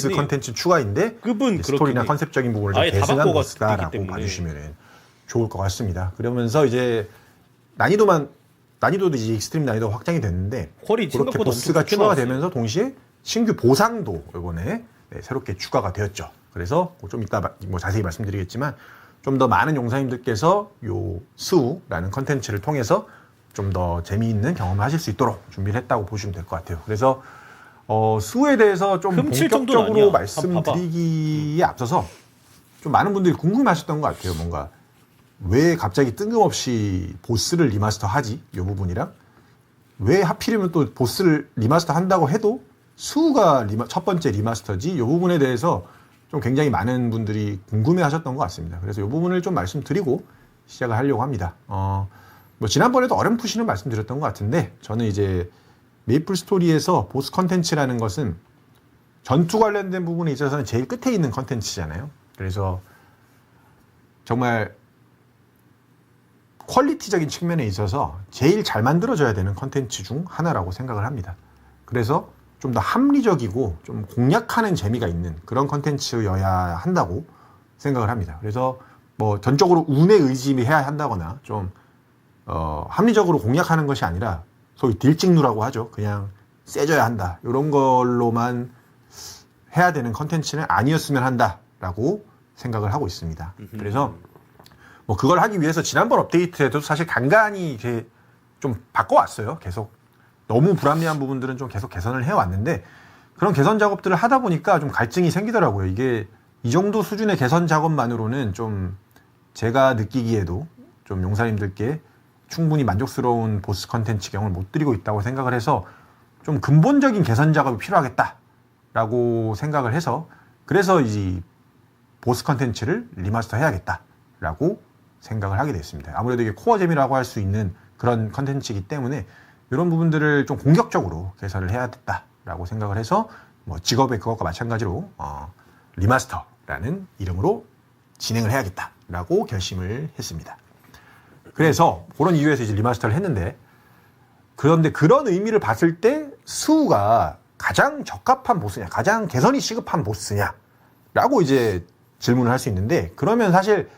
보스 컨텐츠 추가인데 스토리나 컨셉적인 부분을 좀 계승한 보스다라고 봐주시면 좋을 것 같습니다. 그러면서 이제 난이도도 이제 익스트림 난이도 확장이 됐는데 그렇게 보스가 추가가 되면서 동시에 신규 보상도 이번에 새롭게 추가가 되었죠. 그래서 좀 이따 뭐 자세히 말씀드리겠지만 좀 더 많은 용사님들께서 요 수라는 컨텐츠를 통해서 좀 더 재미있는 경험을 하실 수 있도록 준비를 했다고 보시면 될 것 같아요. 그래서 수에 대해서 좀 본격적으로 말씀드리기에 앞서서 좀 많은 분들이 궁금하셨던 것 같아요. 뭔가 왜 갑자기 뜬금없이 보스를 리마스터 하지? 이 부분이랑 왜 하필이면 또 보스를 리마스터 한다고 해도 수가 첫 번째 리마스터지? 이 부분에 대해서 좀 굉장히 많은 분들이 궁금해 하셨던 것 같습니다. 그래서 이 부분을 좀 말씀드리고 시작을 하려고 합니다. 뭐 지난번에도 어렴풋이는 말씀드렸던 것 같은데 저는 이제 메이플 스토리에서 보스 컨텐츠라는 것은 전투 관련된 부분에 있어서는 제일 끝에 있는 컨텐츠잖아요. 그래서 정말 퀄리티적인 측면에 있어서 제일 잘 만들어져야 되는 컨텐츠 중 하나라고 생각을 합니다. 그래서 좀 더 합리적이고 좀 공략하는 재미가 있는 그런 컨텐츠여야 한다고 생각을 합니다. 그래서 뭐 전적으로 운에 의지해야 한다거나 좀 합리적으로 공략하는 것이 아니라 소위 딜찍누라고 하죠. 그냥 세져야 한다. 이런 걸로만 해야 되는 컨텐츠는 아니었으면 한다라고 생각을 하고 있습니다. 그래서 뭐 그걸 하기 위해서 지난번 업데이트에도 사실 간간히 이렇게 좀 바꿔왔어요. 계속 너무 불합리한 부분들은 좀 계속 개선을 해왔는데 그런 개선 작업들을 하다 보니까 좀 갈증이 생기더라고요. 이게 이 정도 수준의 개선 작업만으로는 좀 제가 느끼기에도 좀 용사님들께 충분히 만족스러운 보스 컨텐츠 경험을 못 드리고 있다고 생각을 해서 좀 근본적인 개선 작업이 필요하겠다라고 생각을 해서 그래서 이 보스 컨텐츠를 리마스터 해야겠다라고 생각을 하게 됐습니다. 아무래도 이게 코어 재미라고 할 수 있는 그런 컨텐츠이기 때문에 이런 부분들을 좀 공격적으로 개선을 해야겠다라고 생각을 해서 뭐 직업의 그것과 마찬가지로 리마스터라는 이름으로 진행을 해야겠다라고 결심을 했습니다. 그래서 그런 이유에서 이제 리마스터를 했는데 그런데 그런 의미를 봤을 때 수가 가장 적합한 보스냐, 가장 개선이 시급한 보스냐라고 이제 질문을 할 수 있는데 그러면 사실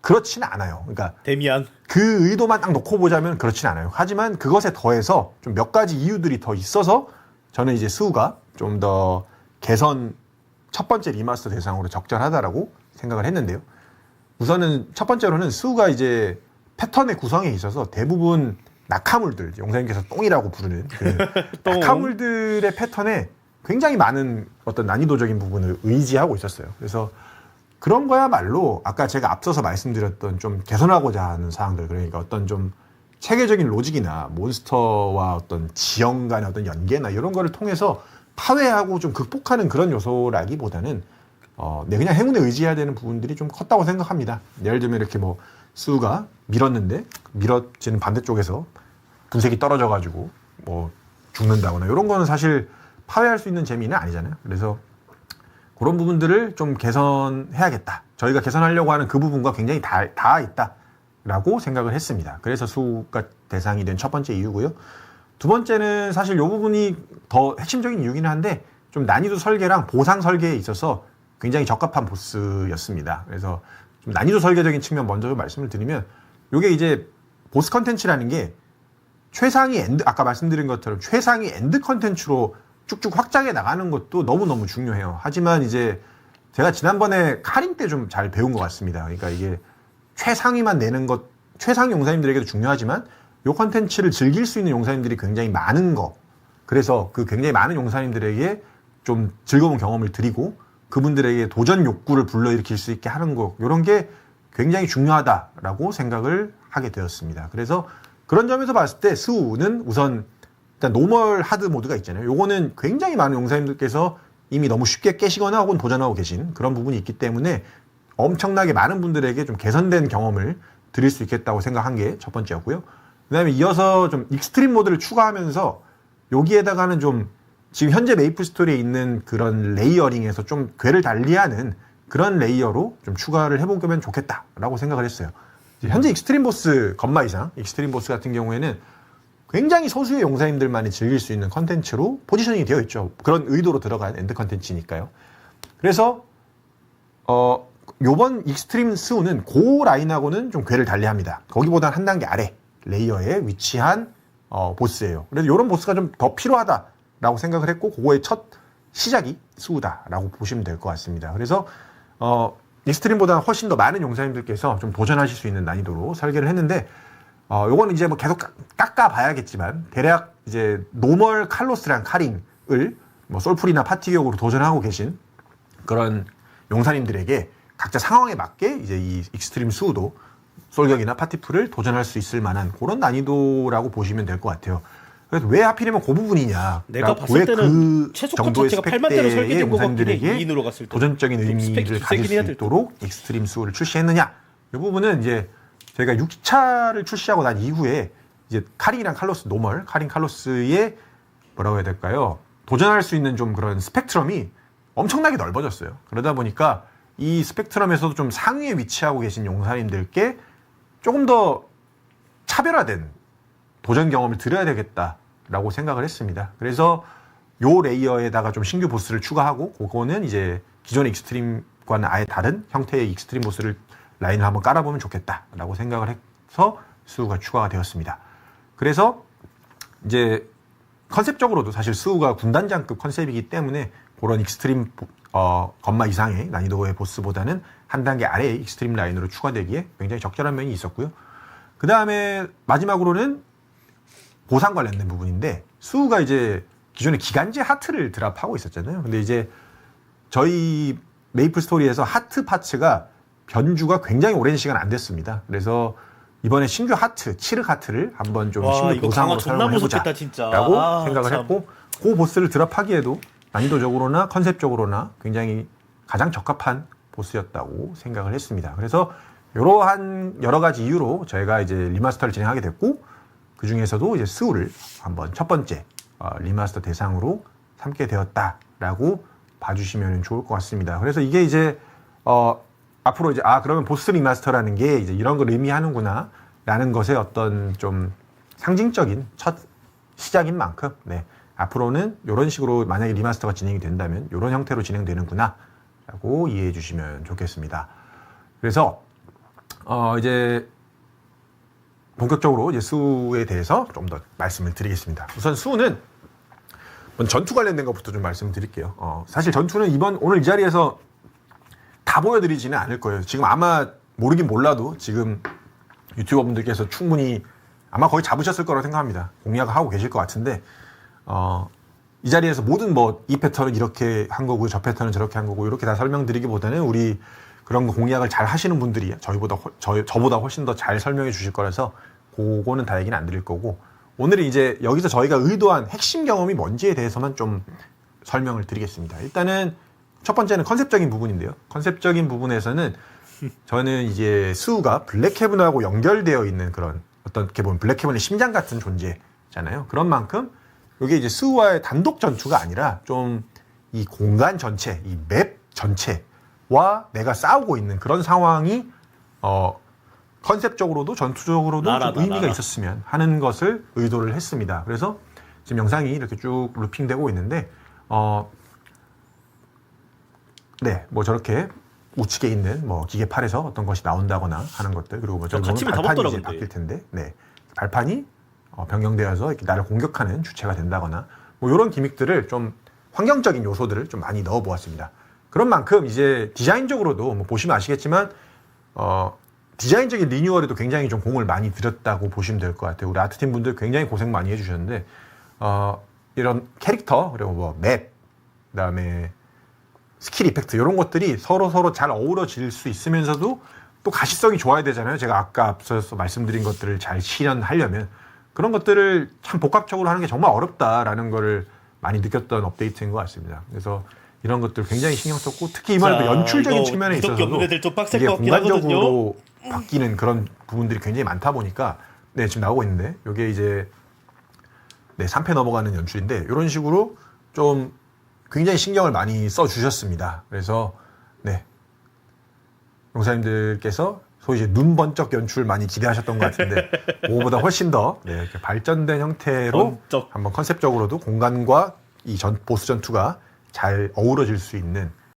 그렇지는 않아요. 그러니까 데미안 그 의도만 딱 놓고 보자면 그렇지는 않아요. 하지만 그것에 더해서 좀 몇 가지 이유들이 더 있어서 저는 이제 수가 좀 더 개선 첫 번째 리마스터 대상으로 적절하다라고 생각을 했는데요. 우선은 첫 번째로는 수가 이제 패턴의 구성에 있어서 대부분 낙하물들, 용사님께서 똥이라고 부르는 그 낙하물들의 패턴에 굉장히 많은 어떤 난이도적인 부분을 의지하고 있었어요. 그래서 그런 거야말로 아까 제가 앞서서 말씀드렸던 좀 개선하고자 하는 사항들, 그러니까 어떤 좀 체계적인 로직이나 몬스터와 어떤 지형 간의 어떤 연계나 이런 거를 통해서 파괴하고 좀 극복하는 그런 요소라기보다는 그냥 행운에 의지해야 되는 부분들이 좀 컸다고 생각합니다. 예를 들면 이렇게 뭐 수가 밀었는데 밀어지는 반대쪽에서 분색이 떨어져가지고 뭐 죽는다거나 이런 거는 사실 파괴할 수 있는 재미는 아니잖아요. 그래서 그런 부분들을 좀 개선해야겠다. 저희가 개선하려고 하는 그 부분과 굉장히 닿아 있다라고 생각을 했습니다. 그래서 수가 대상이 된 첫 번째 이유고요. 두 번째는 사실 이 부분이 더 핵심적인 이유긴 한데 좀 난이도 설계랑 보상 설계에 있어서 굉장히 적합한 보스였습니다. 그래서 좀 난이도 설계적인 측면 먼저 좀 말씀을 드리면 이게 이제 보스 컨텐츠라는 게 최상위 엔드, 아까 말씀드린 것처럼 최상위 엔드 컨텐츠로 쭉쭉 확장해 나가는 것도 너무너무 중요해요. 하지만 이제 제가 지난번에 카린 때 좀 잘 배운 것 같습니다. 그러니까 이게 최상위만 내는 것, 최상위 용사님들에게도 중요하지만 이 컨텐츠를 즐길 수 있는 용사님들이 굉장히 많은 거. 그래서 그 굉장히 많은 용사님들에게 좀 즐거운 경험을 드리고 그분들에게 도전 욕구를 불러일으킬 수 있게 하는 것. 이런 게 굉장히 중요하다라고 생각을 하게 되었습니다. 그래서 그런 점에서 봤을 때 수는 우선 일단 노멀 하드 모드가 있잖아요. 요거는 굉장히 많은 용사님들께서 이미 너무 쉽게 깨시거나 혹은 도전하고 계신 그런 부분이 있기 때문에 엄청나게 많은 분들에게 좀 개선된 경험을 드릴 수 있겠다고 생각한 게 첫 번째였고요. 그 다음에 이어서 좀 익스트림 모드를 추가하면서 여기에다가는 좀 지금 현재 메이플 스토리에 있는 그런 레이어링에서 좀 궤를 달리하는 그런 레이어로 좀 추가를 해보면 좋겠다라고 생각을 했어요. 현재 익스트림 보스 건마 이상, 익스트림 보스 같은 경우에는 굉장히 소수의 용사님들만이 즐길 수 있는 컨텐츠로 포지셔닝이 되어 있죠. 그런 의도로 들어간 엔드 컨텐츠니까요. 그래서 요번 익스트림 스우는 고 라인하고는 좀 궤를 달리합니다. 거기보다는 한 단계 아래 레이어에 위치한 보스예요. 그래서 이런 보스가 좀 더 필요하다라고 생각을 했고 그거의 첫 시작이 스우다라고 보시면 될 것 같습니다. 그래서 익스트림보다 훨씬 더 많은 용사님들께서 좀 도전하실 수 있는 난이도로 설계를 했는데 요거는 이제 뭐 계속 깎아봐야겠지만 대략 이제 노멀 칼로스랑 카링을 뭐 솔풀이나 파티격으로 도전하고 계신 그런 용사님들에게 각자 상황에 맞게 이제 이 익스트림 수우도 솔격이나 파티풀을 도전할 수 있을 만한 그런 난이도라고 보시면 될 것 같아요. 그래서 왜 하필이면 그 부분이냐? 내가 봤을 때는 그 최소값 정도의 자체가 8만대로 설계된 것 같긴 해. 용사님들에게 2인으로 갔을 때 도전적인 의미를 가질 수 해야 될 있도록 익스트림 수우를 출시했느냐? 이 부분은 이제 저희가 6차를 출시하고 난 이후에 이제 카링이랑 칼로스 노멀, 카링 칼로스의 뭐라고 해야 될까요? 도전할 수 있는 좀 그런 스펙트럼이 엄청나게 넓어졌어요. 그러다 보니까 이 스펙트럼에서도 좀 상위에 위치하고 계신 용사님들께 조금 더 차별화된 도전 경험을 드려야 되겠다라고 생각을 했습니다. 그래서 요 레이어에다가 좀 신규 보스를 추가하고 그거는 이제 기존의 익스트림과는 아예 다른 형태의 익스트림 보스를 라인을 한번 깔아보면 좋겠다라고 생각을 해서 스우가 추가가 되었습니다. 그래서 이제 컨셉적으로도 사실 스우가 군단장급 컨셉이기 때문에 그런 익스트림 건마 이상의 난이도의 보스보다는 한 단계 아래의 익스트림 라인으로 추가되기에 굉장히 적절한 면이 있었고요. 그 다음에 마지막으로는 보상 관련된 부분인데 스우가 이제 기존에 기간제 하트를 드랍하고 있었잖아요. 근데 이제 저희 메이플 스토리에서 하트 파츠가 변주가 굉장히 오랜 시간 안 됐습니다. 그래서 이번에 신규 하트, 치르 하트를 한번 좀 신규 보상으로 사용해보자라고 생각을 했고 그 보스를 드랍하기에도 난이도적으로나 컨셉적으로나 굉장히 가장 적합한 보스였다고 생각을 했습니다. 그래서 이러한 여러 가지 이유로 저희가 이제 리마스터를 진행하게 됐고 그 중에서도 이제 스우를 한번 첫 번째 리마스터 대상으로 삼게 되었다라고 봐주시면 좋을 것 같습니다. 그래서 이게 이제 앞으로 이제 그러면 보스 리마스터라는 게 이제 이런 걸 의미하는구나 라는 것의 어떤 좀 상징적인 첫 시작인 만큼 앞으로는 이런 식으로 만약에 리마스터가 진행이 된다면 이런 형태로 진행되는구나 라고 이해해 주시면 좋겠습니다. 그래서 이제 본격적으로 이제 수에 대해서 좀 더 말씀을 드리겠습니다. 우선 수는 전투 관련된 것부터 좀 말씀드릴게요. 사실 전투는 오늘 이 자리에서 다 보여드리지는 않을 거예요. 지금 아마 모르긴 몰라도 지금 유튜버 분들께서 충분히 아마 거의 잡으셨을 거라고 생각합니다. 공략을 하고 계실 것 같은데 이 자리에서 모든 이 패턴은 이렇게 한 거고 저 패턴은 저렇게 한 거고 이렇게 다 설명드리기보다는 우리 그런 거 공략을 잘 하시는 분들이 저보다 훨씬 더 잘 설명해 주실 거라서 그거는 다 얘기는 안 드릴 거고 오늘은 이제 여기서 저희가 의도한 핵심 경험이 뭔지에 대해서만 좀 설명을 드리겠습니다. 일단은 첫 번째는 컨셉적인 부분인데요. 컨셉적인 부분에서는 저는 이제 스우가 블랙헤븐하고 연결되어 있는 그런 어떻게 보면 블랙헤븐의 심장 같은 존재잖아요. 그런 만큼 이게 이제 스우와의 단독 전투가 아니라 좀 이 공간 전체, 이 맵 전체와 내가 싸우고 있는 그런 상황이 컨셉적으로도 전투적으로도 좀 의미가 있었으면 하는 것을 의도를 했습니다. 그래서 지금 영상이 이렇게 쭉 루핑되고 있는데 저렇게 우측에 있는 기계팔에서 어떤 것이 나온다거나 하는 것들 그리고 저기 보면 발판이 이제 바뀔 텐데 발판이 변경되어서 이렇게 나를 공격하는 주체가 된다거나 이런 기믹들을 좀 환경적인 요소들을 좀 많이 넣어 보았습니다. 그런 만큼 이제 디자인적으로도 보시면 아시겠지만 디자인적인 리뉴얼에도 굉장히 좀 공을 많이 들였다고 보시면 될 것 같아요. 우리 아트팀 분들 굉장히 고생 많이 해주셨는데 이런 캐릭터 그리고 맵 그다음에 스킬 이펙트 이런 것들이 서로 잘 어우러질 수 있으면서도 또 가시성이 좋아야 되잖아요. 제가 아까 앞서서 말씀드린 것들을 잘 실현하려면 그런 것들을 참 복합적으로 하는 게 정말 어렵다라는 거를 많이 느꼈던 업데이트인 것 같습니다. 그래서 이런 것들 굉장히 신경 썼고 특히 이번에도 연출적인 측면에 있어서도 이게 공간적으로 바뀌는 그런 부분들이 굉장히 많다 보니까 지금 나오고 있는데 이게 이제 3패 넘어가는 연출인데 이런 식으로 좀 굉장히 신경을 많이 써주셨습니다. 그래서 용사님들께서 소위 이제 눈 번쩍 연출 많이 기대하셨던 것 같은데 그거보다 훨씬 더 이렇게 발전된 형태로 한번 컨셉적으로도 공간과 이 보스 전투가 잘 어우러질 수 있는